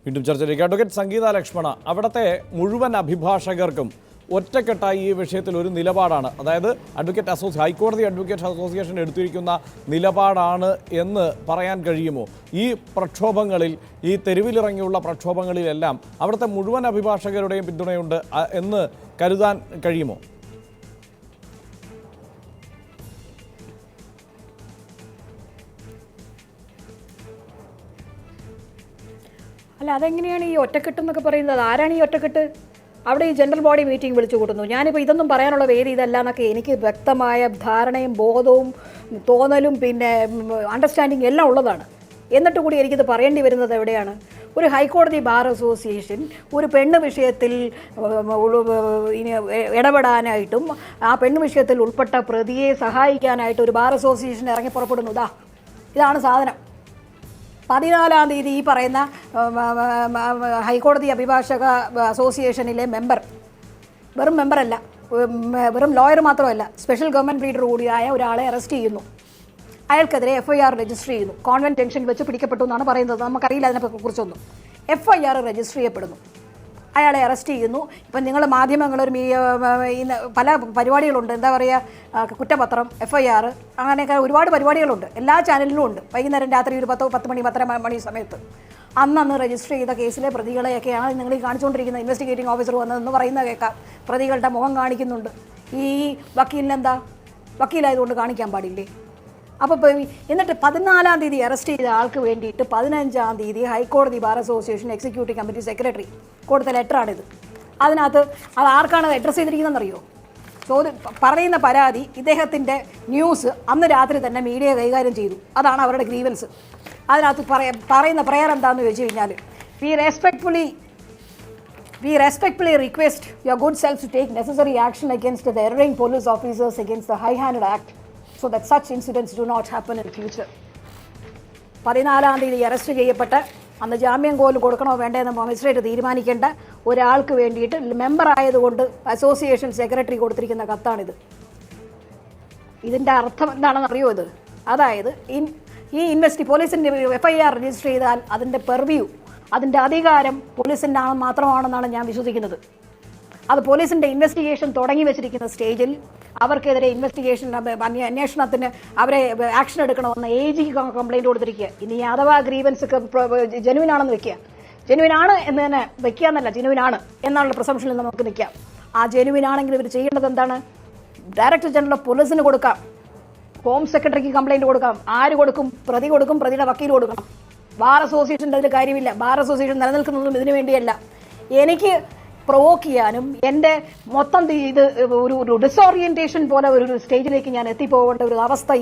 വീണ്ടും ചർച്ചയിലേക്ക്. അഡ്വക്കേറ്റ് സംഗീത ലക്ഷ്മണ, അവിടുത്തെ മുഴുവൻ അഭിഭാഷകർക്കും ഒറ്റക്കെട്ടായി ഈ വിഷയത്തിൽ ഒരു നിലപാടാണ്, അതായത് ഹൈക്കോടതി അഡ്വക്കേറ്റ് അസോസിയേഷൻ എടുത്തിരിക്കുന്ന നിലപാടാണ് എന്ന് പറയാൻ കഴിയുമോ? ഈ പ്രക്ഷോഭങ്ങളിൽ, ഈ തെരുവിലിറങ്ങിയുള്ള പ്രക്ഷോഭങ്ങളിലെല്ലാം അവിടുത്തെ മുഴുവൻ അഭിഭാഷകരുടെയും പിന്തുണയുണ്ട് എന്ന് കരുതാൻ കഴിയുമോ? അല്ല, അതെങ്ങനെയാണ് ഈ ഒറ്റക്കെട്ട് എന്നൊക്കെ പറയുന്നത്? ആരാണ് ഈ ഒറ്റക്കെട്ട്? അവിടെ ഈ ജനറൽ ബോഡി മീറ്റിംഗ് വിളിച്ചു കൂട്ടുന്നു. ഞാനിപ്പോൾ ഇതൊന്നും പറയാനുള്ള വേദി ഇതല്ല എന്നൊക്കെ എനിക്ക് വ്യക്തമായ ധാരണയും ബോധവും തോന്നലും പിന്നെ അണ്ടർസ്റ്റാൻഡിങ് എല്ലാം ഉള്ളതാണ്. എന്നിട്ട് കൂടി എനിക്കിത് പറയേണ്ടി വരുന്നത് എവിടെയാണ്? ഒരു ഹൈക്കോടതി ബാർ അസോസിയേഷൻ ഒരു പെണ്ണ് വിഷയത്തിൽ ഇടപെടാനായിട്ടും ആ പെണ്ണ് വിഷയത്തിൽ ഉൾപ്പെട്ട പ്രതിയെ സഹായിക്കാനായിട്ട് ഒരു ബാർ അസോസിയേഷൻ ഇറങ്ങി പുറപ്പെടുന്നു. ഇതാണ് സാധനം. 14-ാം തീയതി ഈ പറയുന്ന ഹൈക്കോടതി അഭിഭാഷക അസോസിയേഷനിലെ മെമ്പർ, വെറും മെമ്പറല്ല, വെറും ലോയർ മാത്രമല്ല, സ്പെഷ്യൽ ഗവൺമെൻറ് ലീഡർ കൂടിയായ ഒരാളെ അറസ്റ്റ് ചെയ്യുന്നു. അയാൾക്കെതിരെ FIR രജിസ്റ്റർ ചെയ്യുന്നു. കോൺവെൻറ്റ് ജംഗ്ഷൻ വെച്ച് പിടിക്കപ്പെട്ടു എന്നാണ് പറയുന്നത്. നമുക്കറിയില്ല അതിനെക്കുറിച്ചൊന്നും. FIR രജിസ്റ്റർ ചെയ്യപ്പെടുന്നു. അയാളെ അറസ്റ്റ് ചെയ്യുന്നു. ഇപ്പം നിങ്ങൾ മാധ്യമങ്ങളൊരു പല പരിപാടികളുണ്ട്, എന്താ പറയുക, കുറ്റപത്രം, FIR, അങ്ങനെയൊക്കെ ഒരുപാട് പരിപാടികളുണ്ട്. എല്ലാ ചാനലിലും ഉണ്ട്. വൈകുന്നേരം രാത്രി ഒരു 10 മണി 10:30 മണി സമയത്ത് അന്ന് രജിസ്റ്റർ ചെയ്ത കേസിലെ പ്രതികളെയൊക്കെയാണ് നിങ്ങൾ ഈ കാണിച്ചുകൊണ്ടിരിക്കുന്നത്. ഇൻവെസ്റ്റിഗേറ്റിംഗ് ഓഫീസർ വന്നതെന്ന് പറയുന്നത് കേൾക്കാം. പ്രതികളുടെ മുഖം കാണിക്കുന്നുണ്ട്. ഈ വക്കീലിനെന്താ, വക്കീലായതുകൊണ്ട് കാണിക്കാൻ പാടില്ലേ? അപ്പോൾ എന്നിട്ട് 14-ാം തീയതി അറസ്റ്റ് ചെയ്ത ആൾക്ക് വേണ്ടിയിട്ട് 15-ാം തീയതി ഹൈക്കോടതി bar association executive committee secretary കൊടുത്ത ലെറ്ററാണിത്. അതിനകത്ത് അത് ആർക്കാണ് അഡ്രസ്സ് ചെയ്തിരിക്കുന്നതെന്നറിയോ? പറയുന്ന പരാതി ഇദ്ദേഹത്തിൻ്റെ ന്യൂസ് അന്ന് രാത്രി തന്നെ മീഡിയ കൈകാര്യം ചെയ്തു. അതാണ് അവരുടെ ഗ്രീവൻസ്. അതിനകത്ത് പറയുന്ന പ്രയർ എന്താണെന്ന് ചോദിച്ചു കഴിഞ്ഞാൽ, We respectfully request your good self to take necessary action against the erring police officers against the high-handed act so that such incidents do not happen in future. 14-ാം തീയതി അറസ്റ്റ് ചെയ്യപ്പെട്ട് അന്ന് ജാമ്യം കോല് കൊടുക്കണോ വേണ്ടതെന്ന് മജിസ്ട്രേറ്റ് തീരുമാനിക്കേണ്ട ഒരാൾക്ക് വേണ്ടിയിട്ട് മെമ്പർ ആയതുകൊണ്ട് association secretary കൊടുത്തിരിക്കുന്ന കത്താണിത്. ഇതിൻ്റെ അർത്ഥം എന്താണെന്ന് അറിയോ? ഇത് അതായത് ഈ പോലീസിൻ്റെ FIR രജിസ്റ്റർ ചെയ്താൽ അതിൻ്റെ പെർവ്യൂ, അതിൻ്റെ അധികാരം പോലീസിൻ്റെ മാത്രമാണെന്നാണ് ഞാൻ വിശ്വസിക്കുന്നത്. അത് പോലീസിൻ്റെ ഇൻവെസ്റ്റിഗേഷൻ തുടങ്ങി വെച്ചിരിക്കുന്ന സ്റ്റേജിൽ അവർക്കെതിരെ അന്വേഷണത്തിന് അവരെ ആക്ഷൻ എടുക്കണമെന്ന് AG കംപ്ലൈൻറ്റ് കൊടുത്തിരിക്കുക. ഇനി അഥവാ ഗ്രീവൻസ് ജെനുവിൻ ആണെന്ന് വെക്കുക, ജെനുവിൻ ആണ് എന്ന് തന്നെ വെക്കുക എന്നല്ല, ജെനുവിൻ ആണ് എന്നുള്ള പ്രസംഷനിൽ നമുക്ക് നിൽക്കാം. ആ ജെനുവിൻ ആണെങ്കിൽ ഇവർ ചെയ്യേണ്ടത് എന്താണ്? ഡയറക്ടർ ജനറൽ ഓഫ് പോലീസിന് കൊടുക്കാം, ഹോം സെക്രട്ടറിക്ക് കംപ്ലൈൻറ്റ് കൊടുക്കാം. ആര് കൊടുക്കും? പ്രതി കൊടുക്കും, പ്രതിയുടെ വക്കീൽ കൊടുക്കണം. ബാർ അസോസിയേഷൻ്റെ അതിൽ കാര്യമില്ല. ബാർ അസോസിയേഷൻ നിലനിൽക്കുന്നതും ഇതിനു വേണ്ടിയല്ല. എനിക്ക് പ്രൊവോക്ക് ചെയ്യാനും എൻ്റെ മൊത്തം ഇത് ഒരു ഡിസോറിയൻറ്റേഷൻ പോലെ ഒരു സ്റ്റേജിലേക്ക് ഞാൻ എത്തിപ്പോകേണ്ട ഒരു അവസ്ഥ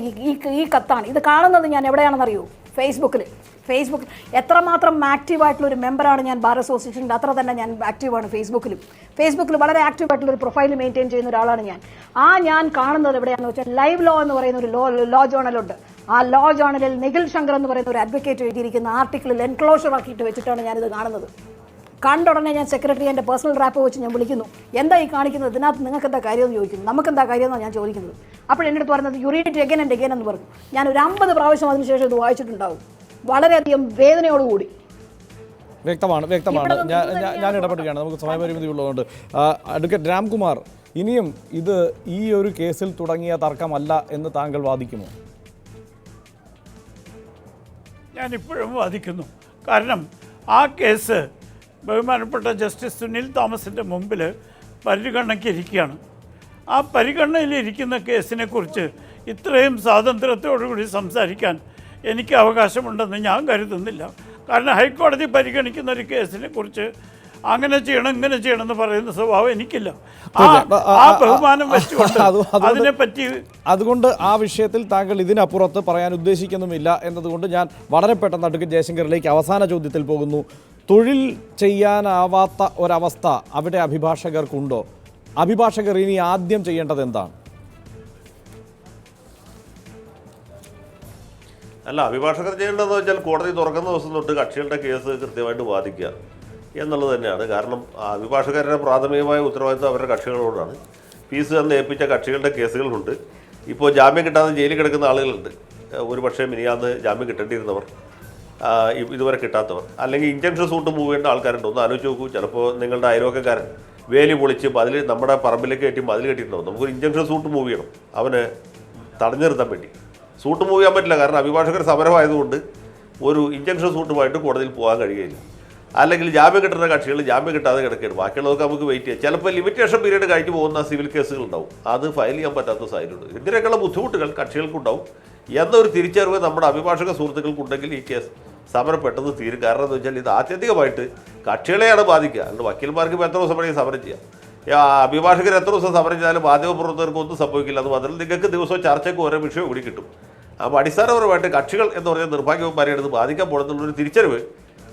ഈ കത്താണ്. ഇത് കാണുന്നത് ഞാൻ എവിടെയാണെന്നറിയോ? ഫേസ്ബുക്കിൽ എത്രമാത്രം ആക്റ്റീവായിട്ടുള്ള ഒരു മെമ്പറാണ് ഞാൻ ബാർ അസോസിയേഷൻ്റെ, അത്ര തന്നെ ഞാൻ ആക്റ്റീവാണ് ഫേസ്ബുക്കിൽ വളരെ ആക്റ്റീവായിട്ടുള്ള ഒരു പ്രൊഫൈൽ മെയിൻറ്റെയിൻ ചെയ്യുന്ന ഒരാളാണ് ഞാൻ. ഞാൻ കാണുന്നത് എവിടെയാണെന്ന് വെച്ചാൽ ലൈവ് ലോ എന്ന് പറയുന്ന ഒരു ലോ ജേണലുണ്ട്. ആ ലോ ജേണലിൽ നിഖിൽ ശങ്കർ എന്ന് പറയുന്ന ഒരു അഡ്വക്കേറ്റ് എഴുതിയിരിക്കുന്ന ആർട്ടിക്കിളിൽ എൻക്ലോഷർ ആക്കിയിട്ട് വെച്ചിട്ടാണ് ഞാനിത് കാണുന്നത്. കണ്ടുടനെ ഞാൻ സെക്രട്ടറി എൻ്റെ പേഴ്സണൽ റാപ്പ് വെച്ച് ഞാൻ വിളിക്കുന്നു. എന്താ ഈ കാണിക്കുന്നത്? ഇതിനകത്ത് നിങ്ങൾക്ക് എന്താ കാര്യമെന്ന് ചോദിക്കുന്നു. നമുക്കെന്താ കാര്യമെന്നാണ് ഞാൻ ചോദിക്കുന്നത്. അപ്പോൾ എൻ്റെ അടുത്ത് പറയുന്നത് you read it again and again എന്ന് പറഞ്ഞു. ഞാൻ ഒരു 50 പ്രാവശ്യം അതിനുശേഷം ഇത് വായിച്ചിട്ടുണ്ടാവും, വളരെയധികം വേദനയോടുകൂടി. വ്യക്തമാണ്. ഞാൻ ഇടപെടുകയാണ്, നമുക്ക് സമയപരിമിതി ഉള്ളതുകൊണ്ട്. അഡ്വക്കേറ്റ് രാംകുമാർ, ഇനിയും ഇത് ഈ ഒരു കേസിൽ തുടങ്ങിയ തർക്കമല്ല എന്ന് താങ്കൾ വാദിക്കുമോ? ഞാനിപ്പോഴും വാദിക്കുന്നു. കാരണം ആ കേസ് ബഹുമാനപ്പെട്ട ജസ്റ്റിസ് സുനിൽ തോമസിൻ്റെ മുമ്പിൽ പരിഗണനയ്ക്കിരിക്കുകയാണ്. ആ പരിഗണനയിലിരിക്കുന്ന കേസിനെക്കുറിച്ച് ഇത്രയും സ്വാതന്ത്ര്യത്തോടുകൂടി സംസാരിക്കാൻ എനിക്ക് അവകാശമുണ്ടെന്ന് ഞാൻ കരുതുന്നില്ല. കാരണം ഹൈക്കോടതി പരിഗണിക്കുന്ന ഒരു കേസിനെ കുറിച്ച് അങ്ങനെ ചെയ്യണം ഇങ്ങനെ ചെയ്യണം എന്ന് പറയുന്ന സ്വഭാവം എനിക്കില്ല. ആ ബഹുമാനം വെച്ചുകൊണ്ട് അതിനെപ്പറ്റി അതുകൊണ്ട് ആ വിഷയത്തിൽ താങ്കൾ ഇതിനപ്പുറത്ത് പറയാൻ ഉദ്ദേശിക്കുന്നുമില്ല എന്നതുകൊണ്ട് ഞാൻ വളരെ പെട്ടെന്ന് അഡ്വക്കേറ്റ് ജയശങ്കറിലേക്ക് അവസാന ചോദ്യത്തിൽ പോകുന്നു. തൊഴിൽ ചെയ്യാനാവാത്ത ഒരവസ്ഥ അവിടെ അഭിഭാഷകർക്കുണ്ടോ? അഭിഭാഷകർ ഇനി ആദ്യം ചെയ്യേണ്ടത് എന്താണ്? അല്ല, അഭിഭാഷകർ ചെയ്യേണ്ടതെന്ന് വെച്ചാൽ കോടതി തുറക്കുന്ന ദിവസം തൊട്ട് കക്ഷികളുടെ കേസ് കൃത്യമായിട്ട് വാദിക്കുക എന്നുള്ളത് തന്നെയാണ്. കാരണം അഭിഭാഷകരുടെ പ്രാഥമികമായ ഉത്തരവാദിത്വം അവരുടെ കക്ഷികളോടാണ്. ഫീസ് തന്ന് ഏൽപ്പിച്ച കക്ഷികളുടെ കേസുകളുണ്ട്. ഇപ്പോൾ ജാമ്യം കിട്ടാതെ ജയിലിൽ കിടക്കുന്ന ആളുകളുണ്ട്. ഒരു പക്ഷേ മിനിയാന്ന് ജാമ്യം കിട്ടേണ്ടിയിരുന്നവർ ഇതുവരെ കിട്ടാത്തവർ, അല്ലെങ്കിൽ ഇഞ്ചക്ഷൻ സൂട്ട് മൂവ് ചെയ്യേണ്ട ആൾക്കാരുണ്ട്. ഒന്ന് ആലോചിച്ച് നോക്കൂ. ചിലപ്പോൾ നിങ്ങളുടെ അയൽവക്കക്കാരൻ വേലി പൊളിച്ച് മതിൽ നമ്മുടെ പറമ്പിലേക്ക് കയറ്റി മതിൽ കെട്ടിയിട്ടുണ്ടാവും. നമുക്കൊരു ഇഞ്ചക്ഷൻ സൂട്ട് മൂവ് ചെയ്യണം അവന് തടഞ്ഞു നിർത്താൻ വേണ്ടി. സൂട്ട് മൂവ് ചെയ്യാൻ പറ്റില്ല, കാരണം അഭിഭാഷകർ സമരമായതുകൊണ്ട് ഒരു ഇഞ്ചക്ഷൻ സൂട്ടുമായിട്ട് കോടതിയിൽ പോകാൻ കഴിയില്ല. അല്ലെങ്കിൽ ജാമ്യം കിട്ടുന്ന കക്ഷികൾ ജാമ്യം കിട്ടാതെ കിടക്കുകയാണ്. ബാക്കിയുള്ളതൊക്കെ നമുക്ക് വെയിറ്റ് ചെയ്യാം. ചിലപ്പോൾ ലിമിറ്റേഷൻ പീരീഡ് കഴിഞ്ഞ് പോകുന്ന സിവിൽ കേസുകൾ ഉണ്ടാവും, അത് ഫയൽ ചെയ്യാൻ പറ്റാത്ത സാഹചര്യമുണ്ട്. ഇതിനൊക്കെയുള്ള ബുദ്ധിമുട്ടുകൾ കക്ഷികൾക്കുണ്ടാവും എന്നൊരു തിരിച്ചറിവ് നമ്മുടെ അഭിഭാഷക സുഹൃത്തുക്കൾക്കുണ്ടെങ്കിൽ ഈ കേസ് സമരം പെട്ടെന്ന് തീരും. കാരണം എന്ന് വെച്ചാൽ ഇത് ആത്യന്തികമായിട്ട് കക്ഷികളെയാണ് ബാധിക്കുക. അതുകൊണ്ട് വക്കീൽമാർക്ക് ഇപ്പോൾ എത്ര ദിവസം വേണമെങ്കിൽ സമരം ചെയ്യാം. അഭിഭാഷകർ എത്ര ദിവസം സമരം ചെയ്താലും മാധ്യമപ്രവർത്തകർക്ക് ഒന്നും സംഭവിക്കില്ല. അത് മാത്രമല്ല നിങ്ങൾക്ക് ദിവസവും ചർച്ചയ്ക്ക് ഓരോ വിഷയം കൂടി കിട്ടും. അപ്പോൾ അടിസ്ഥാനപരമായിട്ട് കക്ഷികൾ എന്ന് പറഞ്ഞാൽ നിർഭാഗ്യവന്മാരെയാണ് ഇത് ബാധിക്കാൻ പോകുന്നുള്ളൊരു തിരിച്ചറിവ്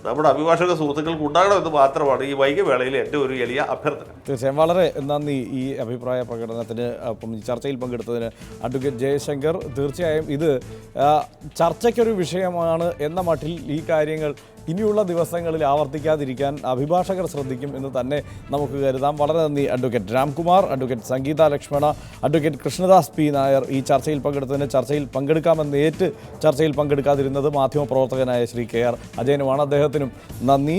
നമ്മുടെ അഭിഭാഷക സുഹൃത്തുക്കൾക്ക് ഉണ്ടാകണമെന്ന് മാത്രമാണ് ഈ വൈകിയ വേളയിൽ എൻ്റെ ഒരു എളിയ അഭ്യർത്ഥന. തീർച്ചയായും വളരെ നന്ദി ഈ അഭിപ്രായ പ്രകടനത്തിന്, ഒപ്പം ഈ ചർച്ചയിൽ പങ്കെടുത്തതിന് അഡ്വക്കേറ്റ് ജയശങ്കർ. തീർച്ചയായും ഇത് ചർച്ചയ്ക്കൊരു വിഷയമാണ് എന്ന മട്ടിൽ ഈ കാര്യങ്ങൾ ഇനിയുള്ള ദിവസങ്ങളിൽ ആവർത്തിക്കാതിരിക്കാൻ അഭിഭാഷകർ ശ്രദ്ധിക്കും എന്ന് തന്നെ നമുക്ക് കരുതാം. വളരെ നന്ദി അഡ്വക്കേറ്റ് രാംകുമാർ, അഡ്വക്കേറ്റ് സംഗീത ലക്ഷ്മണ, അഡ്വക്കേറ്റ് കൃഷ്ണദാസ് പി നായർ ഈ ചർച്ചയിൽ പങ്കെടുത്തതിന്. ചർച്ചയിൽ പങ്കെടുക്കാമെന്ന് ഏറ്റ് ചർച്ചയിൽ പങ്കെടുക്കാതിരുന്നത് മാധ്യമപ്രവർത്തകനായ ശ്രീ KR അജയനുമാണ്. അദ്ദേഹത്തിനും നന്ദി.